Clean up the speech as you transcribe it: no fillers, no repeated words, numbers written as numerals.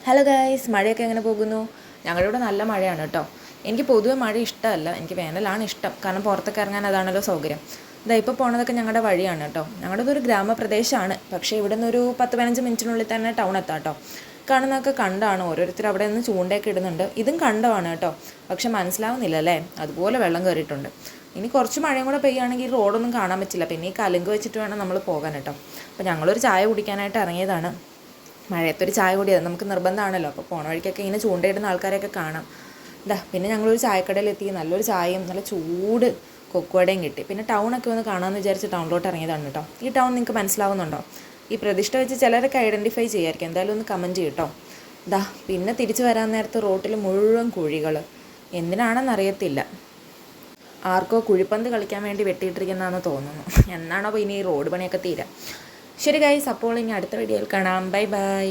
Hello guys, മഴയൊക്കെ എങ്ങനെ പോകുന്നു? ഞങ്ങളുടെ ഇവിടെ നല്ല മഴയാണ് കേട്ടോ. എനിക്ക് പൊതുവെ മഴ ഇഷ്ടമല്ല, എനിക്ക് വേനലാണ് ഇഷ്ടം. കാരണം പുറത്തൊക്കെ ഇറങ്ങാൻ അതാണല്ലോ സൗകര്യം. ഇതാ ഇപ്പോൾ പോണതൊക്കെ ഞങ്ങളുടെ വഴിയാണ് കേട്ടോ. ഞങ്ങളുടെ ഇതൊരു ഗ്രാമപ്രദേശമാണ്, പക്ഷേ ഇവിടെ നിന്നൊരു 10-15 മിനിറ്റിനുള്ളിൽ തന്നെ ടൗൺ എത്താം കേട്ടോ. കാണുന്നതൊക്കെ കണ്ടാണ്, ഓരോരുത്തർ അവിടെ നിന്ന് ചൂണ്ടയൊക്കെ ഇടുന്നുണ്ട്. ഇതും കണ്ടമാണ് കേട്ടോ, പക്ഷെ മനസ്സിലാവുന്നില്ല അല്ലേ, അതുപോലെ വെള്ളം കയറിയിട്ടുണ്ട്. ഇനി കുറച്ച് മഴയും കൂടെ പെയ്യുകയാണെങ്കിൽ റോഡൊന്നും കാണാൻ പറ്റില്ല. പിന്നെ ഈ കലുങ്ക് വെച്ചിട്ട് വേണം നമ്മൾ പോകാൻ കേട്ടോ. അപ്പോൾ ഞങ്ങളൊരു ചായ കുടിക്കാനായിട്ട് ഇറങ്ങിയതാണ്. മഴയത്തൊരു ചായ കൂടിയത് നമുക്ക് നിർബന്ധമാണല്ലോ. അപ്പോൾ പോണ വഴിക്കൊക്കെ ഇങ്ങനെ ചൂണ്ടയിടുന്ന ആൾക്കാരെയൊക്കെ കാണാം. പിന്നെ ഞങ്ങളൊരു ചായക്കടയിലെത്തി നല്ലൊരു ചായയും നല്ല ചൂട് കൊക്കുവടയും കിട്ടി. പിന്നെ ടൗണൊക്കെ ഒന്ന് കാണാമെന്ന് വിചാരിച്ച് ടൗണിലോട്ട് ഇറങ്ങിയതാണ് കേട്ടോ. ഈ ടൗൺ നിങ്ങൾക്ക് മനസ്സിലാവുന്നുണ്ടോ? ഈ പ്രതിഷ്ഠ വെച്ച് ചിലരൊക്കെ ഐഡൻറ്റിഫൈ ചെയ്യായിരിക്കും. എന്തായാലും ഒന്ന് കമൻറ്റ് ചെയ്യട്ടോ. പിന്നെ തിരിച്ചു വരാൻ നേരത്ത് റോട്ടിൽ മുഴുവൻ കുഴികൾ. എന്തിനാണെന്നറിയത്തില്ല. ആർക്കോ കുഴിപ്പന്ത് കളിക്കാൻ വേണ്ടി വെട്ടിയിട്ടിരിക്കുന്നതാണെന്ന് തോന്നുന്നു. എന്നാണോ ഇനി ഈ റോഡ് പണിയൊക്കെ തീരാ. ശരി ഗൈസ്, അപ്പോൾ ഇനി അടുത്ത വീഡിയോയിൽ കാണാം. Bye bye.